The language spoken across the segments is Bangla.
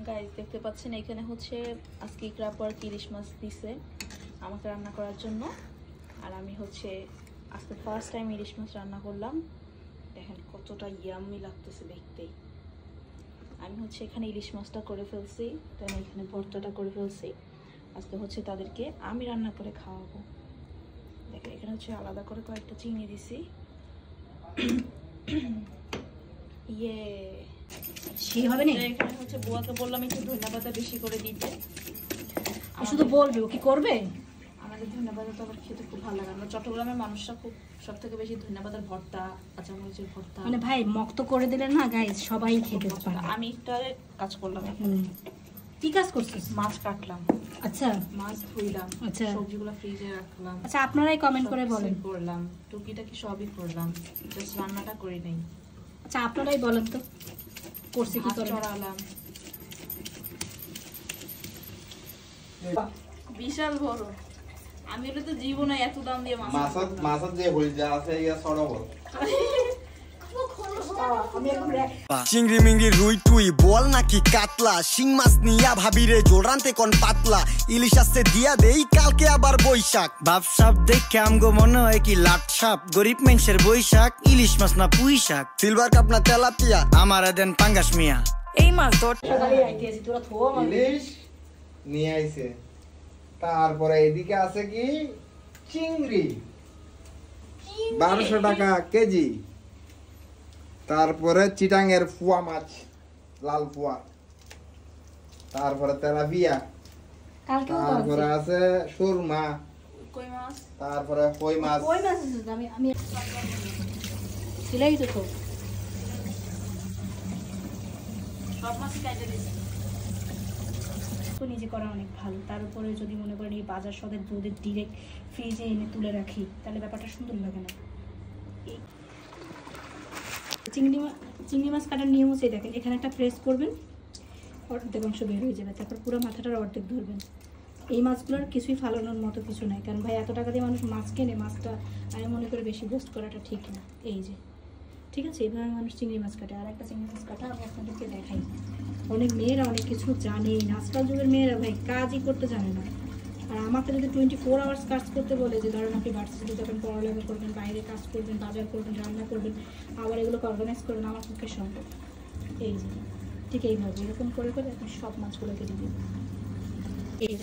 গাইস দেখতে পাচ্ছেন এখানে হচ্ছে আজকে ইকরাপার ইলিশ মাছ দিছে আমাকে রান্না করার জন্য। আর আমি হচ্ছে আজকে ফার্স্ট টাইম ইলিশ মাছ রান্না করলাম। দেখেন কতটা ইয়াম্মি লাগতেছে দেখতেই। আমি হচ্ছে এখানে ইলিশ মাছটা করে ফেলছি, তাই এখানে ভর্তাটা করে ফেলছি। আজকে হচ্ছে তাদেরকে আমি রান্না করে খাওয়াবো। দেখেন এখানে হচ্ছে আলাদা করে কয়েকটা চিনি দিছি। ইয়ে সেই হবে না। এখানে হচ্ছে বুয়াকে বললাম একটু ধন্যবাদ বেশি করে দিতে। শুধু বলবে, ও কি করবে? আমাদের ধন্যবাদ তো আবার খেতে খুব ভালো লাগে। আমরা চট্টগ্রামের মানুষরা খুব সব থেকে বেশি ধন্যবাদের ভর্তা, কাঁচামরিচের ভর্তা মানে ভাই মক্ত করে দিলেন না গাইস, সবাই খেতে পারে। আমি একটা কাজ করলাম। কি কাজ করছিস? মাছ কাটলাম। আচ্ছা, মাছ ধুইলাম। আচ্ছা, সবজিগুলো ফ্রিজে রাখলাম। আচ্ছা, আপনারাই কমেন্ট করে বলেন। করলাম টুকিটাকি সবই করলাম, জাস্ট রান্নাটা করি নাই। আচ্ছা আপনারাই বলেন তো করছি কি করে। চড়ালাম বিশাল বড়। আমি এটা তো জীবনে এত দাম দিয়ে মাছ যে হই যা আছে ইয়া ছড়াবো। চিংড়ি মিংড়ি রুই টুই বল নাকি কাতলা, শিং মাছ নিয়া ভাবিরে জোড়ান্তে কোন পাতলা, ইলিশ আসছে দিয়া দেই কালকে আবার বৈশাখ, ভাবসাব দেখে আমগো মনে হয় কি লাট সাপ, গরিব মানুষের বৈশাখ, ইলিশ মাছ না পুঁই শাক, সিলভার কাপ না তেলাপিয়া, আমারে দেন পাঙ্গাস মিয়া। এই মাছ ইলিশ নিয়ে আইছে। তারপরে এদিকে আছে কি চিংড়ি 1200 টাকা কেজি। তারপরে চিটাঙ্গের ফুয়া মাছ, লাল ফুয়া। তারপরে তেলাপিয়া। তারপরে আছে সুরমা। কই মাছ। তারপরে কই মাছ। কই মাছ আমি সিলাই তো সব মাছই কাটে দিছি। তো নিজে করা অনেক ভালো। তার উপরে যদি মনে করেন এই বাজার সদের দুধের ডিরেক্ট ফ্রিজে এনে তুলে রাখি, তাহলে ব্যাপারটা সুন্দর লাগে না। চিংড়ি মাছ কাটার নিয়ম হচ্ছে দেখেন, এখানে একটা প্রেস করবেন, অর্ধেক অংশ বের হয়ে যাবে, তারপর পুরো মাথাটার অর্ধেক ধরবেন। এই মাছগুলোর কিছুই ফালানোর মতো কিছু নাই, কারণ ভাই এত টাকা দিয়ে মানুষ মাছ কেনে, মাছটা আমি মনে করি বেশি ওয়েস্ট করাটা ঠিক না। এই যে ঠিক আছে, এইভাবে মানুষ চিংড়ি মাছ কাটে। আর একটা চিংড়ি মাছ কাটা আমি আপনাদেরকে দেখাই। অনেক মেয়েরা অনেক কিছু জানে, আজকাল যুগের মেয়েরা ভাই কাজই করতে জানে না। আর আমাকে যদি 24 আওয়ার্স কাজ করতে বলে, যে ধরেন আপনি ভার্সিটিতে যাবেন, পড়ালেখা করবেন, বাইরে কাজ করবেন, বাজার করবেন, রান্না করবেন, আবার এগুলোকে অর্গানাইজ করবেন, আমার পক্ষে সম্ভব। এই যে ঠিক এইভাবে এরকম করে করে আপনি সব মাছগুলোকে দিবেন। এই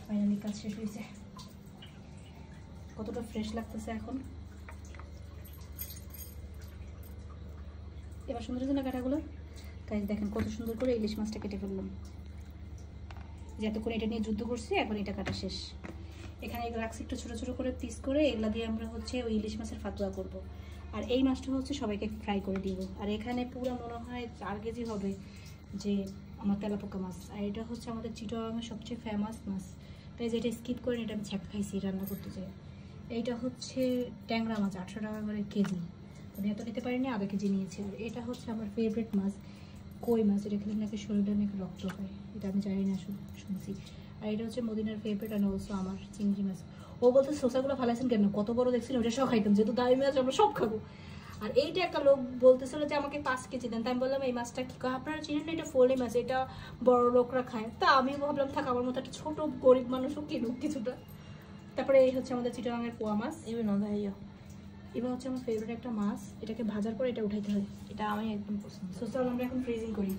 ফাইনালি কাজ শেষ হয়েছে। কতটা ফ্রেশ লাগতেছে এখন। এবার সুন্দর হয়েছে না কাটাগুলো? গাইস দেখেন কত সুন্দর করে ইলিশ মাছটা কেটে ফেললাম। যতক্ষণ এটা নিয়ে যুদ্ধ করছি, এখন এটা কাটা শেষ। এখানে রাখছি একটু ছোটো ছোটো করে পিস করে, এগুলা দিয়ে আমরা হচ্ছে ওই ইলিশ মাছের ফাতুয়া করব। আর এই মাছটা হচ্ছে সবাইকে ফ্রাই করে দিব। আর এখানে পুরো মনে হয় 4 কেজি হবে যে আমার তেলাপোকা মাছ। আর এটা হচ্ছে আমাদের চিটাগাংয়ের সবচেয়ে ফেমাস মাছ, তাই যেটা স্কিপ করে এটা আমি ছ্যাঁকা খাইছি রান্না করতে চাই। এইটা হচ্ছে ট্যাংরা মাছ, 800 টাকা করে কেজি। আমি এত নিতে পারিনি, আধা কেজি নিয়েছি। আর এটা হচ্ছে আমার ফেভারিট মাছ, কই মাছ। এটা খেলে নাকি শরীরে অনেক রক্ত হয়, এটা আমি জানি না, শুনছি। আর এটা হচ্ছে মদিনার ফেভারিট, আর অলসো আমার চিংড়ি মাছ। ও বলতে শসাগুলো ফালাইছেন কেন, কত বড় দেখছিল, ওটা সব খাইতাম, যেহেতু দামি মাছ আমরা সব খাবো। আর এইটা একটা লোক বলতেছিল যে আমাকে 5 কেজি দেন, তাই আমি বললাম এই মাছটা কি আপনারা চিনেন না, এটা ফোলে মাছ, এটা বড় লোকরা খায়। তা আমি ভাবলাম থাক আমার মতো একটা ছোট গরিব মানুষও কিনুক কিছুটা। তারপরে এই হচ্ছে আমাদের চিটাগাংয়ের পোয়া মাছ। এবার হচ্ছে আমার ফেভারিট একটা মাছ, এটাকে ভাজার পর এটা উঠাইতে হয়। এটা আমি একদম পছন্দ। সো চল আমরা এখন ফ্রিজিং করি।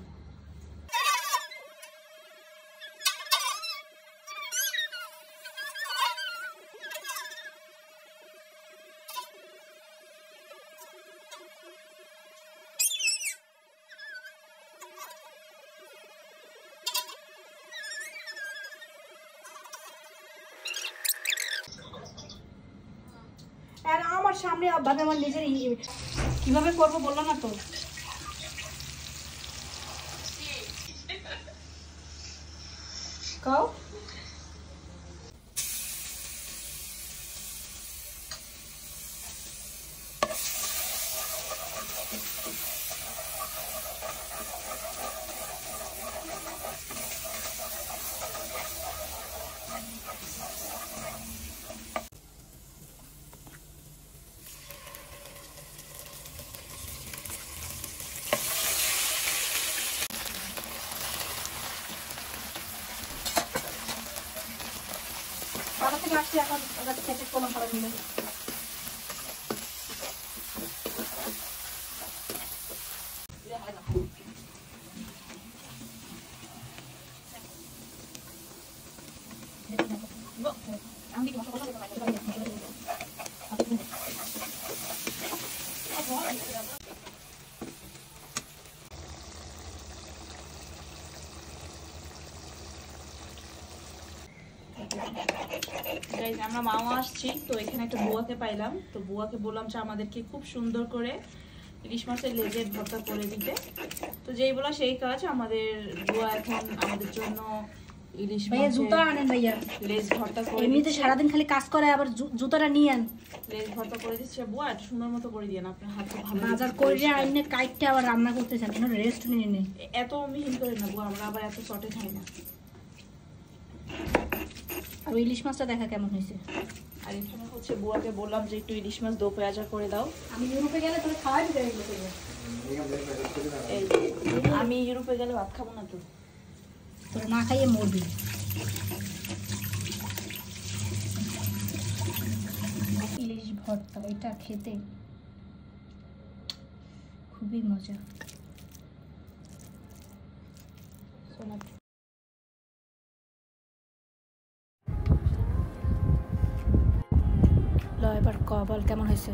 আর আমার সামনে ভাবে আমার নিজের কিভাবে করবো বললাম না তো। কাও বাবা থেকে আসছে এখন প্যাকেট করলাম সবাই মিলে। গাইস আমরা মাও আসছি, তো এখানে একটা বুয়াকে পাইলাম, তো বুয়াকে বললাম যে আমাদেরকে খুব সুন্দর করে ইলিশ মাছের লেজের ভর্তা করে দিতে। তো যেই বলা সেই কাজ, আমাদের বুয়া এখন আমাদের জন্য ইলিশ ভাইয়া জুতা মাছের আনেন ভাইয়া, লেজ ভর্তা করে এমনিতে দিচ্ছে। সারাদিন খালি কাজ করে, আবার জুতাটা নিয়ে আন। লেজ ভর্তা করে দিচ্ছে। বুয়া একটু সুন্দর মতো করে দিয়ে আপনার হাতে ভালো বাজার করে আইনে কাইটটা আবার রান্না করতেছেন, এখন রেস্ট নিয়ে নে। এত মিহিন করে না বুয়া, আমরা আবার এত চটে খাই না। আর ইলিশ মাছটা দেখা কেমন হয়েছে। আর এখানে হচ্ছে বুয়াকে বললাম যে একটু ইলিশ মাছ দো পেঁয়াজা করে দাও। আমি ইউরোপে গেলে তোরে খাওয়াই দিতে এগুলো থেকে। এই আমি ইউরোপে গেলে ভাত খাবো না তো। তোরা না খাইয়ে মরবি। ইলিশ ভর্তা এটা খেতে খুবই মজা। ল এবার বল কেমন হয়েছে।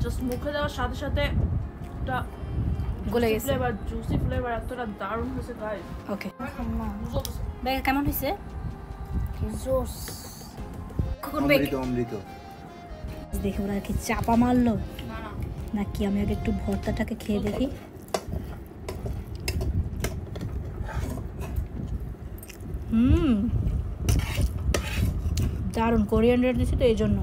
জাস্ট মুখে দেওয়ার সাথে সাথে একটা গলে গেছে। ফ্লেভার, জুসি ফ্লেভার এতটা দারুণ হয়েছে গাইস। ওকে ভাই কেমন হয়েছে। জোস অমৃত অমৃত। দেখে ওরা কি চাপা মারলো না না, নাকি আমি আগে একটু ভর্তাটাকে খেয়ে দেখি। দারুণ, কোরিয়ান্ডার দিছি তো এই জন্য।